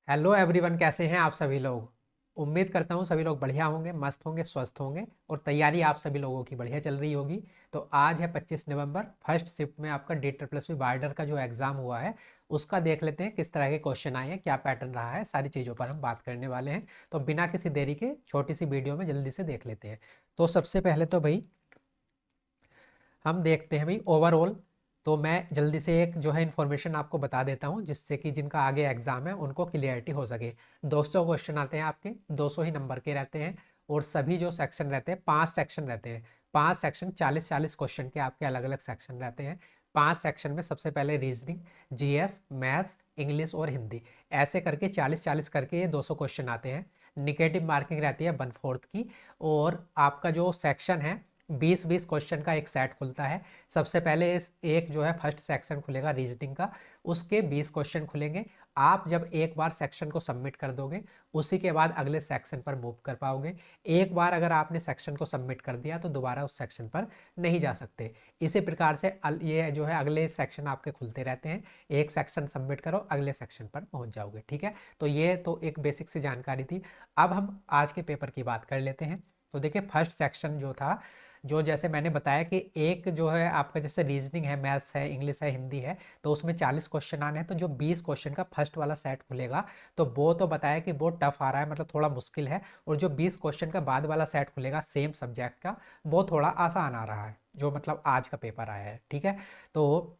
Hello everyone, कैसे हैं आप सभी लोग। उम्मीद करता हूँ सभी लोग बढ़िया होंगे, मस्त होंगे, स्वस्थ होंगे और तैयारी आप सभी लोगों की बढ़िया चल रही होगी। तो आज है 25 नवंबर। फर्स्ट शिफ्ट में आपका DSSB बार्डर का जो एग्ज़ाम हुआ है उसका देख लेते हैं किस तरह के क्वेश्चन आए हैं, क्या पैटर्न रहा है, सारी चीज़ों पर हम बात करने वाले हैं। तो बिना किसी देरी के छोटी सी वीडियो में जल्दी से देख लेते हैं। तो सबसे पहले तो भाई हम देखते हैं भाई ओवरऑल। तो मैं जल्दी से एक जो है इन्फॉर्मेशन आपको बता देता हूँ जिससे कि जिनका आगे एग्जाम है उनको क्लियरिटी हो सके। 200 क्वेश्चन आते हैं आपके, 200 ही नंबर के रहते हैं और सभी जो सेक्शन रहते हैं 5 सेक्शन रहते हैं। 5 सेक्शन 40-40 क्वेश्चन के आपके अलग अलग सेक्शन रहते हैं। 5 सेक्शन में सबसे पहले रीजनिंग, जीएस, मैथ्स, इंग्लिश और हिंदी, ऐसे करके 40-40 करके ये 200 क्वेश्चन आते हैं। निगेटिव मार्किंग रहती है 1/4 की। और आपका जो सेक्शन है 20-20 क्वेश्चन का एक सेट खुलता है। सबसे पहले इस एक जो है फर्स्ट सेक्शन खुलेगा रीजनिंग का, उसके 20 क्वेश्चन खुलेंगे। आप जब एक बार सेक्शन को सबमिट कर दोगे उसी के बाद अगले सेक्शन पर मूव कर पाओगे। एक बार अगर आपने सेक्शन को सबमिट कर दिया तो दोबारा उस सेक्शन पर नहीं जा सकते। इसी प्रकार से ये जो है अगले सेक्शन आपके खुलते रहते हैं। एक सेक्शन सबमिट करो, अगले सेक्शन पर पहुंच जाओगे। ठीक है, तो ये तो एक बेसिक सी जानकारी थी। अब हम आज के पेपर की बात कर लेते हैं। तो देखिए फर्स्ट सेक्शन जो था, जो जैसे मैंने बताया कि एक जो है आपका जैसे रीजनिंग है, मैथ्स है, इंग्लिश है, हिंदी है, तो उसमें 40 क्वेश्चन आने हैं। तो जो 20 क्वेश्चन का फर्स्ट वाला सेट खुलेगा तो वो तो बताया कि वो टफ आ रहा है, मतलब थोड़ा मुश्किल है। और जो 20 क्वेश्चन का बाद वाला सेट खुलेगा सेम सब्जेक्ट का, वो थोड़ा आसान आ रहा है, जो मतलब आज का पेपर आया है। ठीक है, तो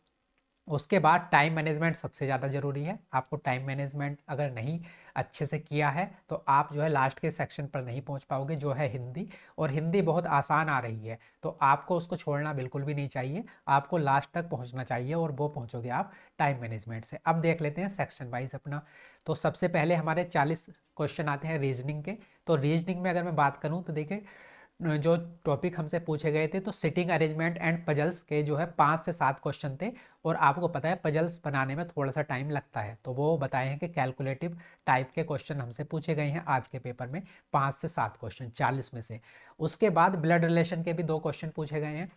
उसके बाद टाइम मैनेजमेंट सबसे ज़्यादा ज़रूरी है। आपको टाइम मैनेजमेंट अगर नहीं अच्छे से किया है तो आप जो है लास्ट के सेक्शन पर नहीं पहुंच पाओगे, जो है हिंदी। और हिंदी बहुत आसान आ रही है तो आपको उसको छोड़ना बिल्कुल भी नहीं चाहिए, आपको लास्ट तक पहुंचना चाहिए और वो पहुंचोगे आप टाइम मैनेजमेंट से। अब देख लेते हैं सेक्शन वाइज अपना। तो सबसे पहले हमारे 40 क्वेश्चन आते हैं रीजनिंग के। तो रीजनिंग में अगर मैं बात करूँ तो देखिए जो टॉपिक हमसे पूछे गए थे तो सिटिंग अरेंजमेंट एंड पजल्स के जो है 5 से 7 क्वेश्चन थे। और आपको पता है पजल्स बनाने में थोड़ा सा टाइम लगता है, तो वो बताए हैं कि कैलकुलेटिव टाइप के क्वेश्चन हमसे पूछे गए हैं आज के पेपर में। 5 से 7 क्वेश्चन 40 में से। उसके बाद ब्लड रिलेशन के भी 2 क्वेश्चन पूछे गए हैं।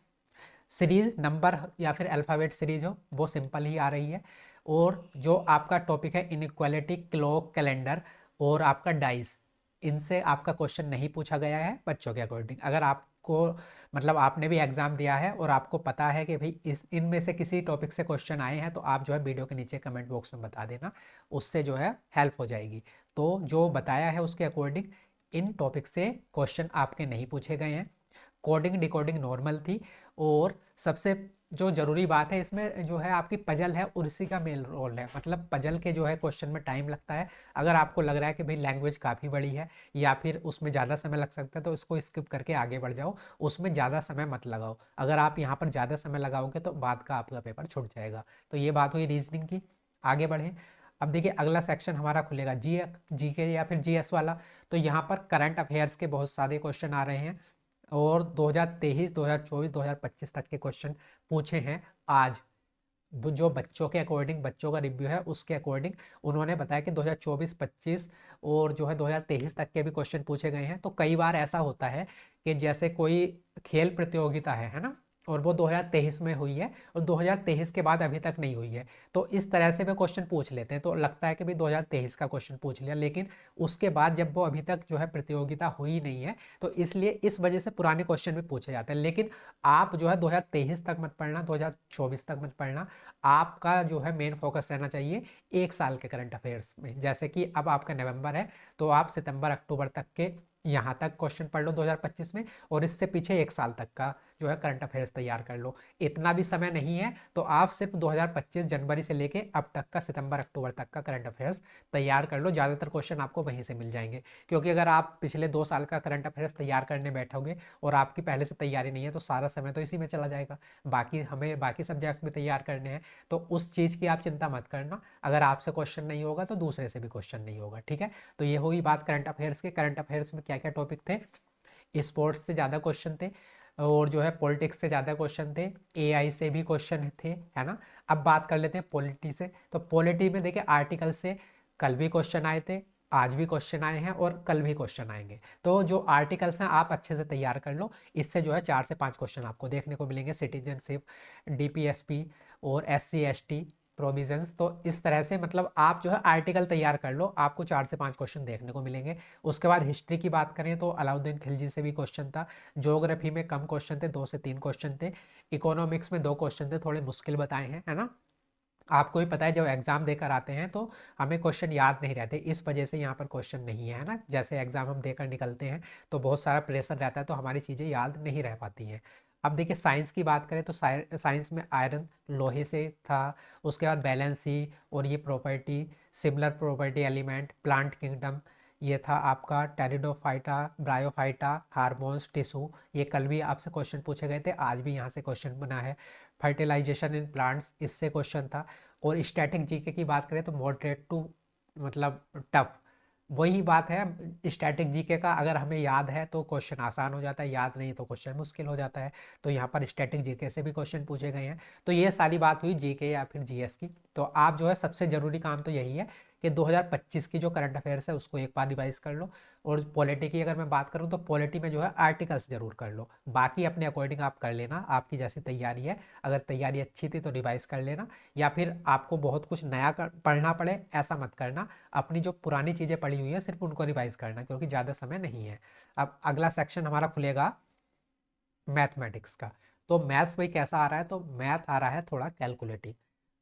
सीरीज नंबर या फिर अल्फ़ाबेट सीरीज हो वो सिंपल ही आ रही है। और जो आपका टॉपिक है इनइक्वालिटी, क्लॉक, कैलेंडर और आपका डाइस, इनसे आपका क्वेश्चन नहीं पूछा गया है बच्चों के अकॉर्डिंग। अगर आपको मतलब आपने भी एग्जाम दिया है और आपको पता है कि भाई इस इनमें से किसी टॉपिक से क्वेश्चन आए हैं तो आप जो है वीडियो के नीचे कमेंट बॉक्स में बता देना, उससे जो है हेल्प हो जाएगी। तो जो बताया है उसके अकॉर्डिंग इन टॉपिक से क्वेश्चन आपके नहीं पूछे गए हैं। कोडिंग डिकोडिंग नॉर्मल थी। और सबसे जो ज़रूरी बात है इसमें जो है आपकी पजल है और इसी का मेन रोल है, मतलब पजल के जो है क्वेश्चन में टाइम लगता है। अगर आपको लग रहा है कि भाई लैंग्वेज काफ़ी बड़ी है या फिर उसमें ज़्यादा समय लग सकता है तो इसको स्किप करके आगे बढ़ जाओ, उसमें ज़्यादा समय मत लगाओ। अगर आप यहाँ पर ज़्यादा समय लगाओगे तो बाद का आपका पेपर छूट जाएगा। तो ये बात हुई रीजनिंग की। आगे बढ़ें। अब देखिए अगला सेक्शन हमारा खुलेगा जी के या फिर जीएस वाला। तो यहाँ पर करंट अफेयर्स के बहुत सारे क्वेश्चन आ रहे हैं और 2023, 2024, 2025 तक के क्वेश्चन पूछे हैं आज। जो बच्चों के अकॉर्डिंग, बच्चों का रिव्यू है उसके अकॉर्डिंग उन्होंने बताया कि 2024-25 और जो है 2023 तक के भी क्वेश्चन पूछे गए हैं। तो कई बार ऐसा होता है कि जैसे कोई खेल प्रतियोगिता है ना, और वो 2023 में हुई है और 2023 के बाद अभी तक नहीं हुई है, तो इस तरह से वे क्वेश्चन पूछ लेते हैं। तो लगता है कि भाई 2023 का क्वेश्चन पूछ लिया, लेकिन उसके बाद जब वो अभी तक जो है प्रतियोगिता हुई नहीं है तो इसलिए इस वजह से पुराने क्वेश्चन भी पूछे जाते हैं। लेकिन आप जो है 2023 तक मत पढ़ना, 2024 तक मत पढ़ना। आपका जो है मेन फोकस रहना चाहिए 1 साल के करंट अफेयर्स में। जैसे कि अब आपका नवंबर है तो आप सितंबर अक्टूबर तक के यहाँ तक क्वेश्चन पढ़ लो 2025 में, और इससे पीछे 1 साल तक का जो है करंट अफेयर्स तैयार कर लो। इतना भी समय नहीं है तो आप सिर्फ 2025 जनवरी से लेके अब तक का सितंबर अक्टूबर तक का करंट अफेयर्स तैयार कर लो। ज़्यादातर क्वेश्चन आपको वहीं से मिल जाएंगे, क्योंकि अगर आप पिछले 2 साल का करंट अफेयर्स तैयार करने बैठोगे और आपकी पहले से तैयारी नहीं है तो सारा समय तो इसी में चला जाएगा। बाकी हमें बाकी सब्जेक्ट में तैयार करने हैं, तो उस चीज़ की आप चिंता मत करना। अगर आपसे क्वेश्चन नहीं होगा तो दूसरे से भी क्वेश्चन नहीं होगा। ठीक है, तो ये हुई बात करंट अफेयर्स के। करंट अफेयर्स में क्या क्या टॉपिक थे। स्पोर्ट्स से ज़्यादा क्वेश्चन थे और जो है पॉलिटिक्स से ज़्यादा क्वेश्चन थे, एआई से भी क्वेश्चन थे, है ना। अब बात कर लेते हैं पॉलिटी से। तो पॉलिटी में देखिए आर्टिकल से कल भी क्वेश्चन आए थे, आज भी क्वेश्चन आए हैं और कल भी क्वेश्चन आएंगे। तो जो आर्टिकल्स हैं आप अच्छे से तैयार कर लो, इससे जो है 4 से 5 क्वेश्चन आपको देखने को मिलेंगे। सिटीजनशिप, डीपीएसपी और एससी एसटी प्रोविजंस। तो इस तरह से मतलब आप जो है आर्टिकल तैयार कर लो, आपको 4 से 5 क्वेश्चन देखने को मिलेंगे। उसके बाद हिस्ट्री की बात करें तो अलाउद्दीन खिलजी से भी क्वेश्चन था। ज्योग्राफी में कम क्वेश्चन थे, 2 से 3 क्वेश्चन थे। इकोनॉमिक्स में 2 क्वेश्चन थे, थोड़े मुश्किल बताए हैं, है ना। आपको भी पता है जब एग्जाम देकर आते हैं तो हमें क्वेश्चन याद नहीं रहते, इस वजह से यहाँ पर क्वेश्चन नहीं है ना। जैसे एग्जाम हम देकर निकलते हैं तो बहुत सारा प्रेशर रहता है, तो हमारी चीज़ें याद नहीं रह पाती हैं। अब देखिए साइंस की बात करें तो साइंस में आयरन लोहे से था। उसके बाद बैलेंसी और ये property, similar property element, plant kingdom, ये था आपका टेरिडोफाइटा, ब्रायोफाइटा, हार्मोन्स, टिश्यू। ये कल भी आपसे क्वेश्चन पूछे गए थे, आज भी यहाँ से क्वेश्चन बना है। फर्टिलाइजेशन इन प्लांट्स, इससे क्वेश्चन था। और स्टैटिक जीके की बात करें तो मॉडरेट टू मतलब टफ, वही बात है। स्टैटिक जीके का अगर हमें याद है तो क्वेश्चन आसान हो जाता है, याद नहीं तो क्वेश्चन मुश्किल हो जाता है। तो यहाँ पर स्टैटिक जीके से भी क्वेश्चन पूछे गए हैं। तो ये सारी बात हुई जीके या फिर जीएस की। तो आप जो है सबसे ज़रूरी काम तो यही है कि 2025 की जो करंट अफेयर्स है उसको एक बार रिवाइज कर लो। और पॉलिटी की अगर मैं बात करूँ तो पॉलिटी में जो है आर्टिकल्स जरूर कर लो, बाकी अपने अकॉर्डिंग आप कर लेना, आपकी जैसी तैयारी है। अगर तैयारी अच्छी थी तो रिवाइज कर लेना, या फिर आपको बहुत कुछ नया पढ़ना पड़े ऐसा मत करना। अपनी जो पुरानी चीज़ें पढ़ी हुई है सिर्फ उनको रिवाइज करना, क्योंकि ज़्यादा समय नहीं है। अब अगला सेक्शन हमारा खुलेगा मैथमेटिक्स का। तो मैथ्स भाई कैसा आ रहा है, तो मैथ आ रहा है थोड़ा कैलकुलेटिव,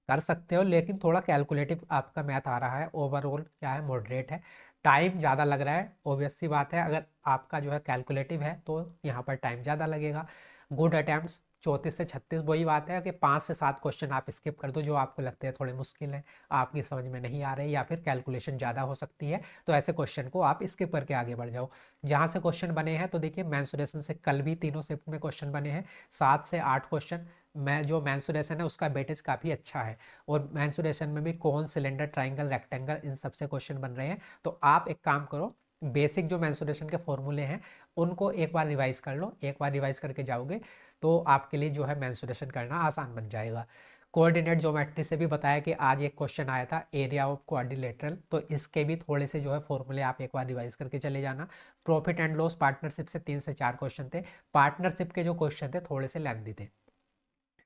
कर सकते हो लेकिन थोड़ा कैलकुलेटिव आपका मैथ आ रहा है। ओवरऑल क्या है, मॉडरेट है। टाइम ज़्यादा लग रहा है, ऑब्वियस सी बात है, अगर आपका जो है कैलकुलेटिव है तो यहाँ पर टाइम ज़्यादा लगेगा। गुड अटैम्प्ट्स 34 से 36, वही बात है कि 5 से 7 क्वेश्चन आप स्किप कर दो जो आपको लगते हैं थोड़े मुश्किल हैं, आपकी समझ में नहीं आ रहे, या फिर कैलकुलेशन ज़्यादा हो सकती है, तो ऐसे क्वेश्चन को आप स्किप करके आगे बढ़ जाओ। जहाँ से क्वेश्चन बने हैं तो देखिए मेंसुरेशन से कल भी तीनों शिफ्ट में क्वेश्चन बने हैं, 7 से 8 क्वेश्चन। मैं जो मेंसुरेशन है उसका वेटेज काफ़ी अच्छा है, और मेंसुरेशन में भी कौन, सिलेंडर, ट्राइंगल, रेक्टेंगल, इन सबसे क्वेश्चन बन रहे हैं। तो आप एक काम करो, बेसिक जो मेंसुरेशन के फॉर्मूले हैं उनको एक बार रिवाइज कर लो। एक बार रिवाइज करके जाओगे तो आपके लिए जो है मेंसुरेशन करना आसान बन जाएगा। कोऑर्डिनेट ज्योमेट्री से भी बताया कि आज एक क्वेश्चन आया था, एरिया ऑफ क्वाड्रिलेटरल, तो इसके भी थोड़े से जो है फॉर्मूले आप एक बार रिवाइज करके चले जाना। प्रॉफिट एंड लॉस पार्टनरशिप से 3 से 4 क्वेश्चन थे। पार्टनरशिप के जो क्वेश्चन थे थोड़े से लेंथी थे,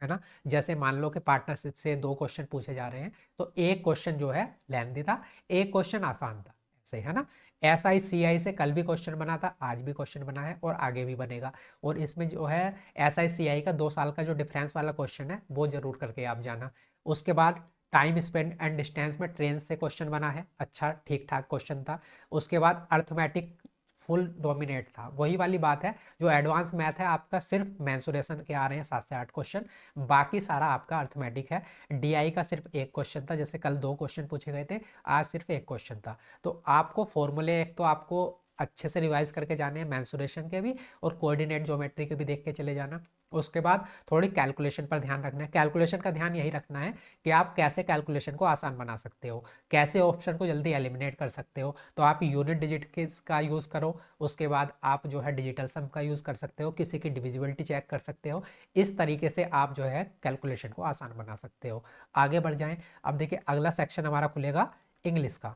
है ना। जैसे मान लो कि पार्टनरशिप से 2 क्वेश्चन पूछे जा रहे हैं, तो एक क्वेश्चन जो है लेंथी था, एक क्वेश्चन आसान था, ऐसे, है ना। SI CI से कल भी क्वेश्चन बना था, आज भी क्वेश्चन बना है और आगे भी बनेगा। और इसमें जो है SI CI का 2 साल का जो डिफरेंस वाला क्वेश्चन है वो जरूर करके आप जाना। उसके बाद टाइम स्पेंड एंड डिस्टेंस में ट्रेन से क्वेश्चन बना है, अच्छा ठीक ठाक क्वेश्चन था। उसके बाद अर्थमेटिक फुल डोमिनेट था, वही वाली बात है। जो एडवांस मैथ है आपका सिर्फ मेंसुरेशन के आ रहे हैं 7 से 8 क्वेश्चन, बाकी सारा आपका अर्थमेटिक है। DI का सिर्फ एक क्वेश्चन था, जैसे कल 2 क्वेश्चन पूछे गए थे, आज सिर्फ एक क्वेश्चन था। तो आपको फॉर्मूले एक तो आपको अच्छे से रिवाइज करके जाने हैं, मेंसुरेशन के भी और कोऑर्डिनेट ज्योमेट्री के भी देख के चले जाना। उसके बाद थोड़ी कैलकुलेशन पर ध्यान रखना है। कैलकुलेशन का ध्यान यही रखना है कि आप कैसे कैलकुलेशन को आसान बना सकते हो, कैसे ऑप्शन को जल्दी एलिमिनेट कर सकते हो। तो आप यूनिट डिजिट का यूज़ करो, उसके बाद आप जो है डिजिटल सम का यूज़ कर सकते हो, किसी की डिविजिबिलिटी चेक कर सकते हो। इस तरीके से आप जो है कैलकुलेशन को आसान बना सकते हो। आगे बढ़ जाएं। अब देखिए अगला सेक्शन हमारा खुलेगा इंग्लिश का।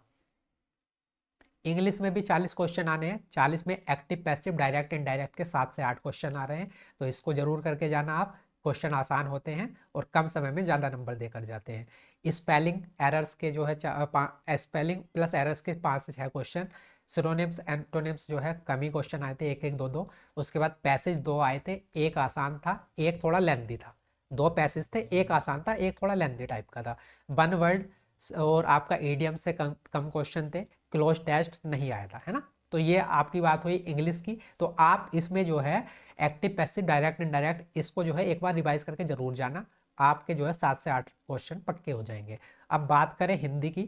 इंग्लिश में भी 40 क्वेश्चन आने हैं। 40 में एक्टिव, पैसिव, डायरेक्ट, इनडायरेक्ट के 7 से 8 क्वेश्चन आ रहे हैं, तो इसको जरूर करके जाना आप। क्वेश्चन आसान होते हैं और कम समय में ज़्यादा नंबर देकर जाते हैं। स्पेलिंग एरर्स के जो है स्पेलिंग प्लस एरर्स के 5 से 6 क्वेश्चन। सिनोनिम्स एंटोनिम्स जो है कम ही क्वेश्चन आए थे, एक एक दो दो। उसके बाद पैसेज 2 आए थे, एक आसान था, एक थोड़ा लेंथी था। 2 पैसेज थे, एक आसान था, एक थोड़ा लेंथी टाइप का था। वन वर्ड और आपका ईडियम से कम कम क्वेश्चन थे। क्लोज टेस्ट नहीं आया था, है ना। तो ये आपकी बात हुई इंग्लिश की। तो आप इसमें जो है एक्टिव, पैसिव, डायरेक्ट, इनडायरेक्ट, इसको जो है एक बार रिवाइज करके जरूर जाना। आपके जो है 7 से 8 क्वेश्चन पक्के हो जाएंगे। अब बात करें हिंदी की,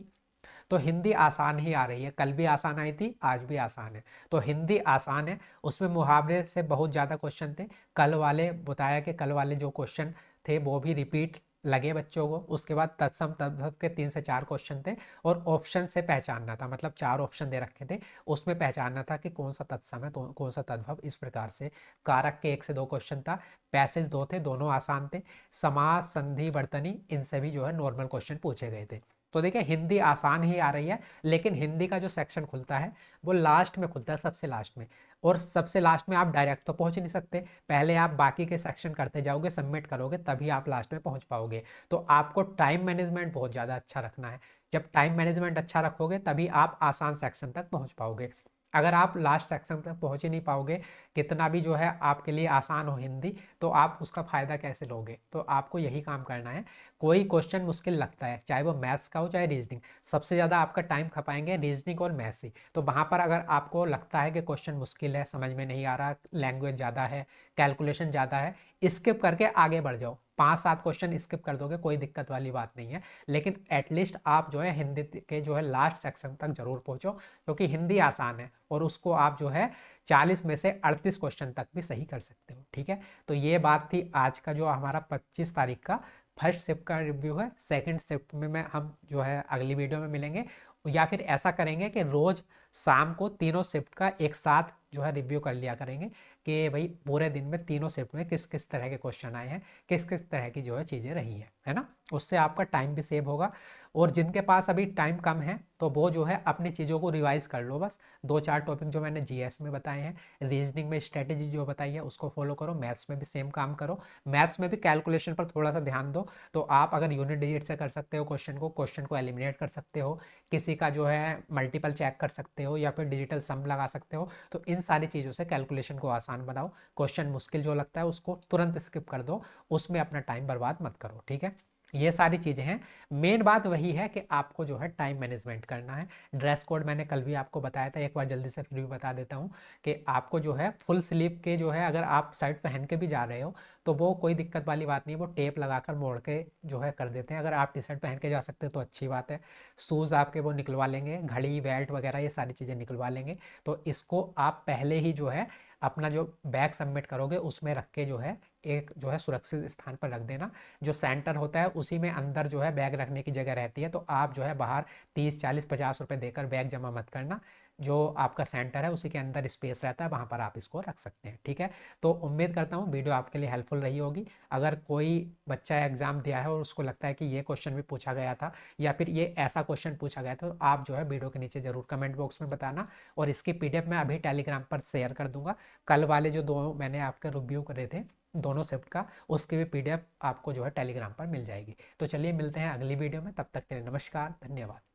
तो हिंदी आसान ही आ रही है, कल भी आसान आई थी, आज भी आसान है। तो हिंदी आसान है, उसमें मुहावरे से बहुत ज़्यादा क्वेश्चन थे। कल वाले बताया कि कल वाले जो क्वेश्चन थे वो भी रिपीट लगे बच्चों को। उसके बाद तत्सम तद्भव के 3 से 4 क्वेश्चन थे, और ऑप्शन से पहचानना था, मतलब 4 ऑप्शन दे रखे थे, उसमें पहचानना था कि कौन सा तत्सम है तो कौन सा तद्भव, इस प्रकार से। कारक के 1 से 2 क्वेश्चन था। पैसेज 2 थे, दोनों आसान थे। समास, संधि, वर्तनी, इनसे भी जो है नॉर्मल क्वेश्चन पूछे गए थे। तो देखिए हिंदी आसान ही आ रही है, लेकिन हिंदी का जो सेक्शन खुलता है वो लास्ट में खुलता है, सबसे लास्ट में। और सबसे लास्ट में आप डायरेक्ट तो पहुंच नहीं सकते, पहले आप बाकी के सेक्शन करते जाओगे, सबमिट करोगे, तभी आप लास्ट में पहुंच पाओगे। तो आपको टाइम मैनेजमेंट बहुत ज़्यादा अच्छा रखना है। जब टाइम मैनेजमेंट अच्छा रखोगे तभी आप आसान सेक्शन तक पहुंच पाओगे। अगर आप लास्ट सेक्शन तक पहुंच ही नहीं पाओगे, कितना भी जो है आपके लिए आसान हो हिंदी, तो आप उसका फ़ायदा कैसे लोगे? तो आपको यही काम करना है। कोई क्वेश्चन मुश्किल लगता है, चाहे वो मैथ्स का हो चाहे रीजनिंग, सबसे ज़्यादा आपका टाइम खपाएंगे रीजनिंग और मैथ्स ही। तो वहाँ पर अगर आपको लगता है कि क्वेश्चन मुश्किल है, समझ में नहीं आ रहा, लैंग्वेज ज़्यादा है, कैलकुलेशन ज़्यादा है, स्किप करके आगे बढ़ जाओ। 5-7 क्वेश्चन स्किप कर दोगे, कोई दिक्कत वाली बात नहीं है। लेकिन एटलीस्ट आप जो है हिंदी के जो है लास्ट सेक्शन तक जरूर पहुँचो, क्योंकि हिंदी आसान है और उसको आप जो है 40 में से 38 क्वेश्चन तक भी सही कर सकते हो। ठीक है, तो ये बात थी आज का जो हमारा 25 तारीख का फर्स्ट शिफ्ट का रिव्यू है। सेकंड शिफ्ट में हम जो है अगली वीडियो में मिलेंगे, या फिर ऐसा करेंगे कि रोज शाम को तीनों शिफ्ट का एक साथ जो है रिव्यू कर लिया करेंगे कि भाई पूरे दिन में तीनों शिफ्ट में किस किस तरह के क्वेश्चन आए हैं, किस किस तरह की जो है चीज़ें रही है ना। उससे आपका टाइम भी सेव होगा। और जिनके पास अभी टाइम कम है तो वो जो है अपनी चीज़ों को रिवाइज कर लो, बस 2-4 टॉपिक जो मैंने जीएस में बताए हैं, रीजनिंग में स्ट्रेटेजी जो बताई है उसको फॉलो करो, मैथ्स में भी सेम काम करो। मैथ्स में भी कैलकुलेशन पर थोड़ा सा ध्यान दो। तो आप अगर यूनिट डिजिट से कर सकते हो क्वेश्चन को एलिमिनेट कर सकते हो, किसी का जो है मल्टीपल चेक कर सकते हो, या फिर डिजिटल सम लगा सकते हो। तो इन सारी चीज़ों से कैलकुलेशन को आसान बनाओ। क्वेश्चन मुश्किल जो लगता है उसको तुरंत स्किप कर दो, उसमें अपना टाइम बर्बाद मत करो। ठीक है, ये सारी चीज़ें हैं। मेन बात वही है कि आपको जो है टाइम मैनेजमेंट करना है। ड्रेस कोड मैंने कल भी आपको बताया था, एक बार जल्दी से फिर भी बता देता हूँ कि आपको जो है फुल स्लीव के जो है अगर आप शर्ट पहन के भी जा रहे हो तो वो कोई दिक्कत वाली बात नहीं है, वो टेप लगाकर मोड़ के जो है कर देते हैं। अगर आप टी शर्ट पहन के जा सकते हो तो अच्छी बात है। शूज़ आपके वो निकलवा लेंगे, घड़ी बेल्ट वगैरह ये सारी चीज़ें निकलवा लेंगे। तो इसको आप पहले ही जो है अपना जो बैग सबमिट करोगे उसमें रख के जो है एक जो है सुरक्षित स्थान पर रख देना। जो सेंटर होता है उसी में अंदर जो है बैग रखने की जगह रहती है, तो आप जो है बाहर 30-40-50 रुपए देकर बैग जमा मत करना। जो आपका सेंटर है उसी के अंदर स्पेस रहता है, वहाँ पर आप इसको रख सकते हैं। ठीक है, तो उम्मीद करता हूँ वीडियो आपके लिए हेल्पफुल रही होगी। अगर कोई बच्चा एग्जाम दिया है और उसको लगता है कि ये क्वेश्चन भी पूछा गया था या फिर ये ऐसा क्वेश्चन पूछा गया था, तो आप जो है वीडियो के नीचे जरूर कमेंट बॉक्स में बताना। और इसकी पीडीएफ मैं अभी टेलीग्राम पर शेयर कर दूंगा। कल वाले जो दो मैंने आपके रिव्यू करे थे दोनों शिफ्ट का, उसकी भी पीडीएफ आपको जो है टेलीग्राम पर मिल जाएगी। तो चलिए मिलते हैं अगली वीडियो में, तब तक के लिए नमस्कार, धन्यवाद।